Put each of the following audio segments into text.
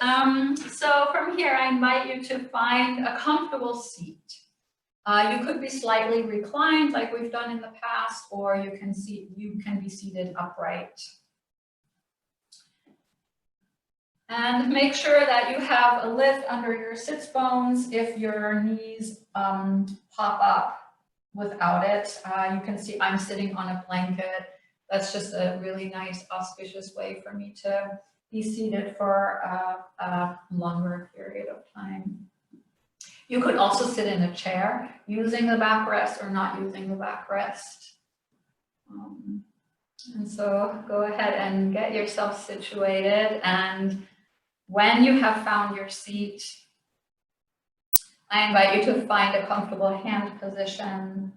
right. So from here, I invite you to find a comfortable seat. You could be slightly reclined like we've done in the past, or you can be seated upright. And make sure that you have a lift under your sits bones if your knees pop up without it. You can see I'm sitting on a blanket. That's just a really nice, auspicious way for me to be seated for a longer period of time. You could also sit in a chair using the backrest or not using the backrest. And so go ahead and get yourself situated. And when you have found your seat, I invite you to find a comfortable hand position.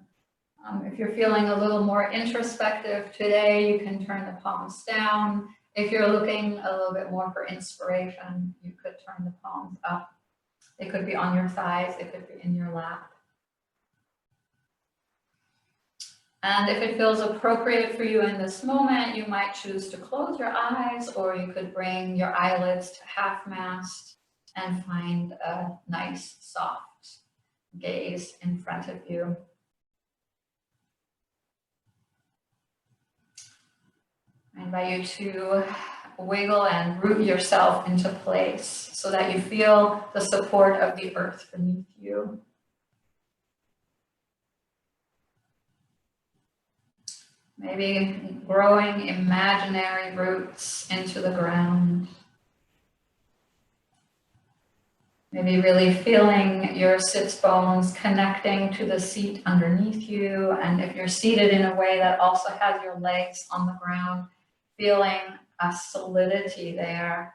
If you're feeling a little more introspective today, you can turn the palms down. If you're looking a little bit more for inspiration, you could turn the palms up. It could be on your thighs, it could be in your lap. And if it feels appropriate for you in this moment, you might choose to close your eyes, or you could bring your eyelids to half mast and find a nice, soft gaze in front of you. I invite you to wiggle and root yourself into place so that you feel the support of the earth beneath you. Maybe growing imaginary roots into the ground. Maybe really feeling your sits bones connecting to the seat underneath you. And if you're seated in a way that also has your legs on the ground, feeling a solidity there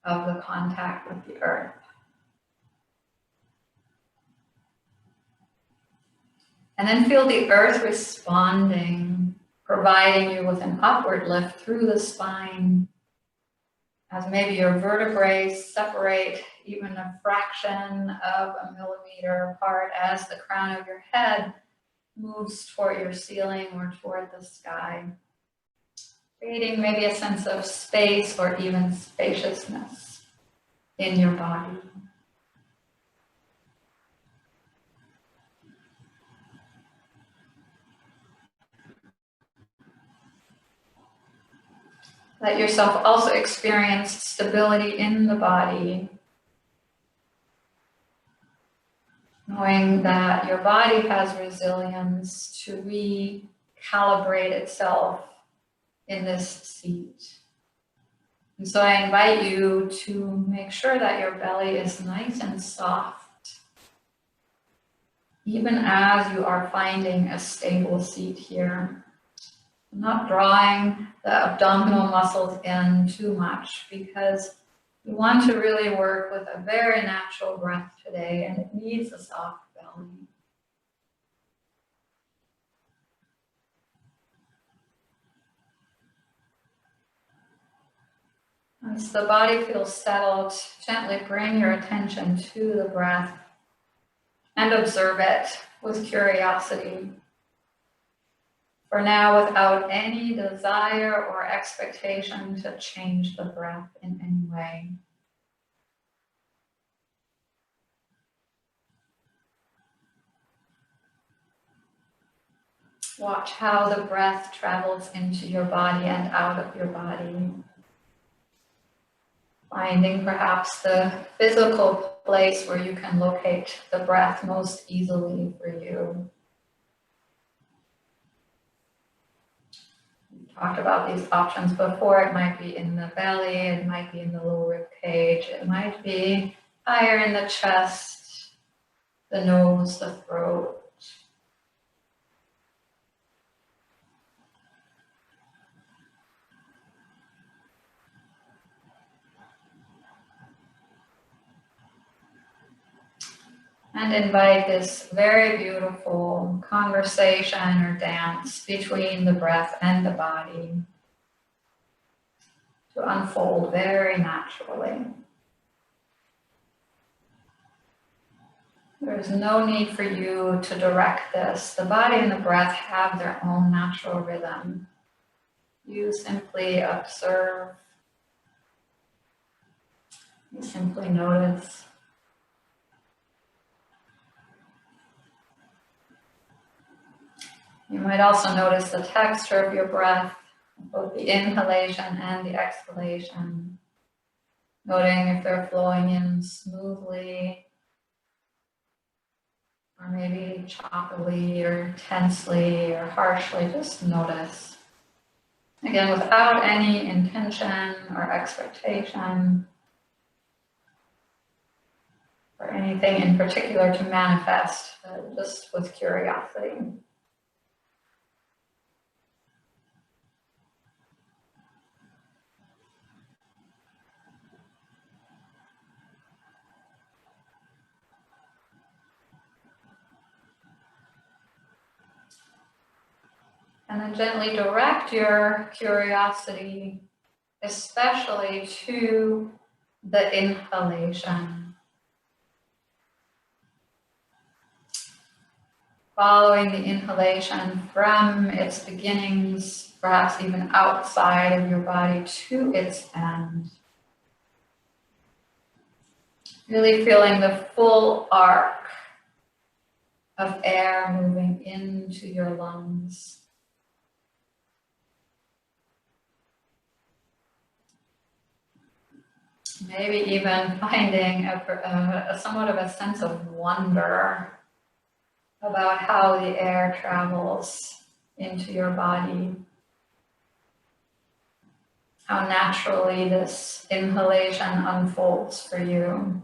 of the contact with the earth. And then feel the earth responding, providing you with an upward lift through the spine, as maybe your vertebrae separate even a fraction of a millimeter apart as the crown of your head moves toward your ceiling or toward the sky, creating maybe a sense of space or even spaciousness in your body. Let yourself also experience stability in the body, knowing that your body has resilience to recalibrate itself in this seat. And so I invite you to make sure that your belly is nice and soft, even as you are finding a stable seat here. Not drawing the abdominal muscles in too much, because you want to really work with a very natural breath today, and it needs a soft belly. Once the body feels settled, gently bring your attention to the breath and observe it with curiosity. For now, without any desire or expectation to change the breath in any way. Watch how the breath travels into your body and out of your body. Finding perhaps the physical place where you can locate the breath most easily for you. We talked about these options before. It might be in the belly, it might be in the lower rib cage, it might be higher in the chest, the nose, the throat. And invite this very beautiful conversation or dance between the breath and the body to unfold very naturally. There's no need for you to direct this. The body and the breath have their own natural rhythm. You simply observe simply notice. You might also notice the texture of your breath, both the inhalation and the exhalation. Noting if they're flowing in smoothly, or maybe choppily, or tensely, or harshly. Just notice. Again, without any intention or expectation, or anything in particular to manifest, just with curiosity. And then gently direct your curiosity, especially to the inhalation. Following the inhalation from its beginnings, perhaps even outside of your body, to its end. Really feeling the full arc of air moving into your lungs. Maybe even finding a somewhat of a sense of wonder about how the air travels into your body. How naturally this inhalation unfolds for you.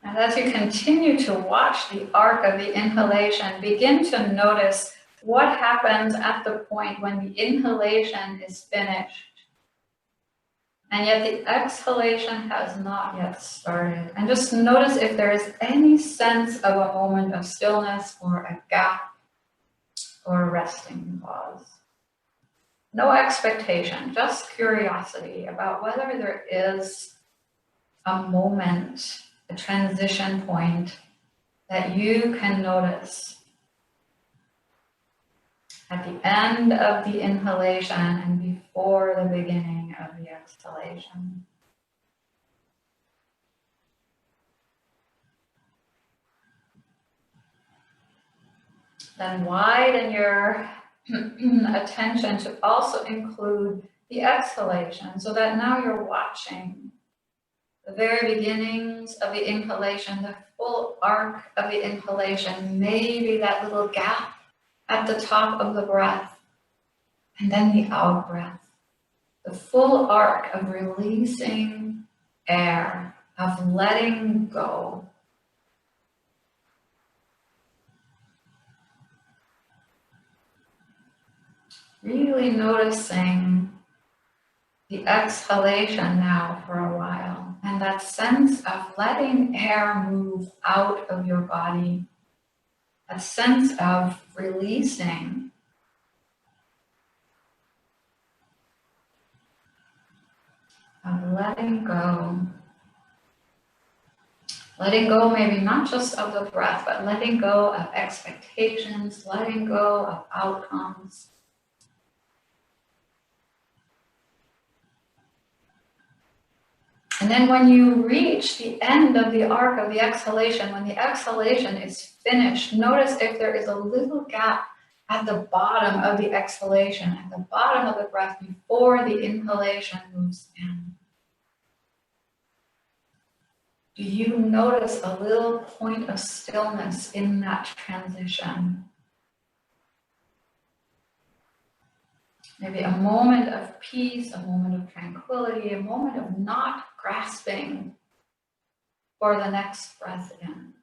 And as you continue to watch the arc of the inhalation, begin to notice what happens at the point when the inhalation is finished. And yet the exhalation has not yet started. And just notice if there is any sense of a moment of stillness or a gap or a resting pause. No expectation, just curiosity about whether there is a moment, a transition point that you can notice at the end of the inhalation and before the beginning of the exhalation. Then widen your attention to also include the exhalation, so that now you're watching the very beginnings of the inhalation, the full arc of the inhalation, maybe that little gap at the top of the breath, and then the out breath. The full arc of releasing air, of letting go. Really noticing the exhalation now for a while, and that sense of letting air move out of your body, a sense of releasing. Of letting go. Letting go maybe not just of the breath, but letting go of expectations, letting go of outcomes. And then when you reach the end of the arc of the exhalation, when the exhalation is finished, notice if there is a little gap at the bottom of the exhalation, at the bottom of the breath before the inhalation moves in. Do you notice a little point of stillness in that transition? Maybe a moment of peace, a moment of tranquility, a moment of not grasping for the next breath in.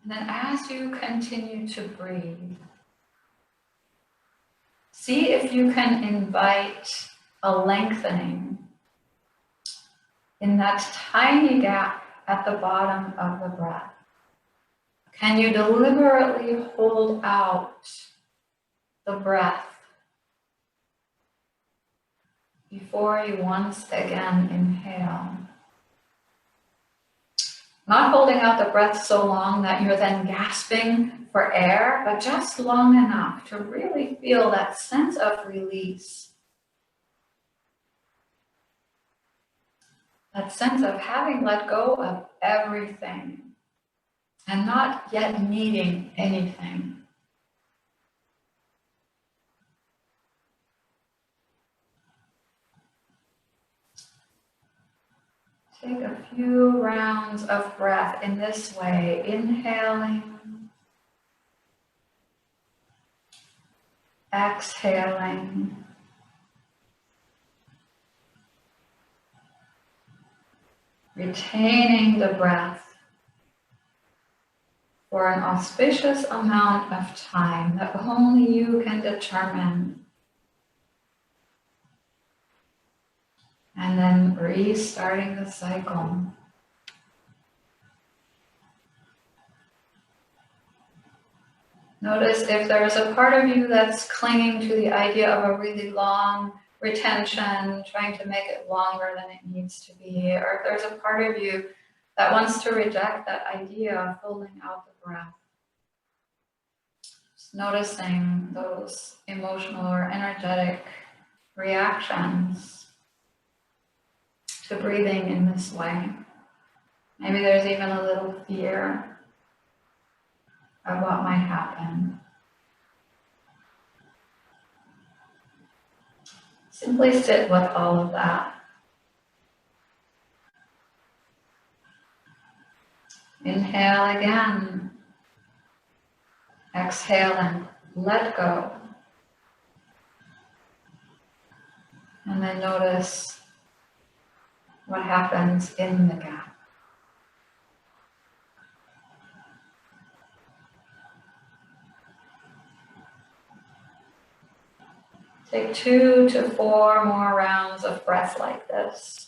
And then as you continue to breathe, see if you can invite a lengthening in that tiny gap at the bottom of the breath. Can you deliberately hold out the breath before you once again inhale. Not holding out the breath so long that you're then gasping for air, but just long enough to really feel that sense of release. That sense of having let go of everything and not yet needing anything. Take a few rounds of breath in this way, inhaling, exhaling, retaining the breath for an auspicious amount of time that only you can determine. And then restarting the cycle. Notice if there's a part of you that's clinging to the idea of a really long retention, trying to make it longer than it needs to be, or if there's a part of you that wants to reject that idea of holding out the breath. Just noticing those emotional or energetic reactions to breathing in this way. Maybe there's even a little fear of what might happen. Simply sit with all of that. Inhale again. Exhale and let go. And then notice what happens in the gap. Take 2 to 4 more rounds of breath like this.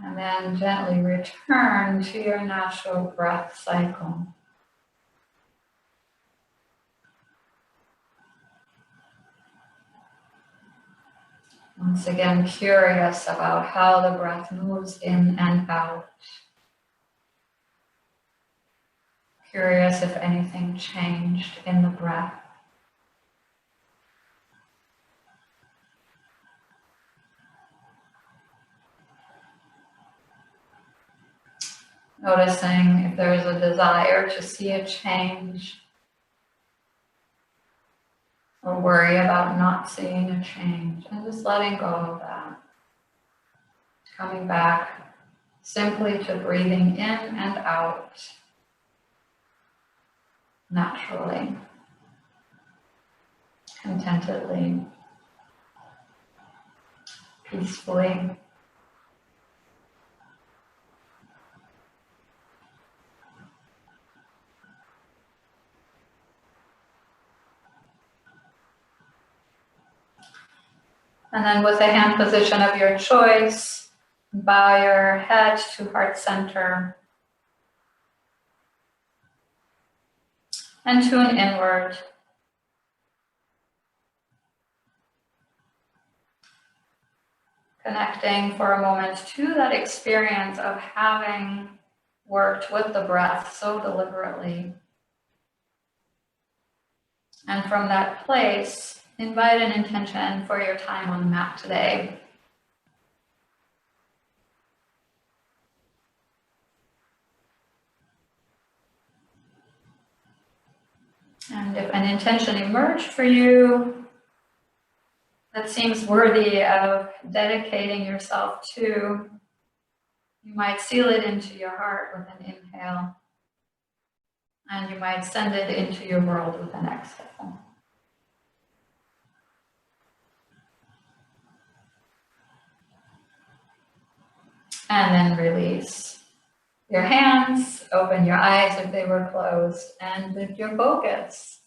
And then gently return to your natural breath cycle. Once again, curious about how the breath moves in and out. Curious if anything changed in the breath. Noticing if there's a desire to see a change or worry about not seeing a change, and just letting go of that. Coming back simply to breathing in and out naturally, contentedly, peacefully. And then with the hand position of your choice, bow your head to heart center and tune inward. Connecting for a moment to that experience of having worked with the breath so deliberately. And from that place, invite an intention for your time on the mat today. And if an intention emerged for you that seems worthy of dedicating yourself to, you might seal it into your heart with an inhale And you might send it into your world with an exhale. And then release your hands, open your eyes if they were closed, and lift your focus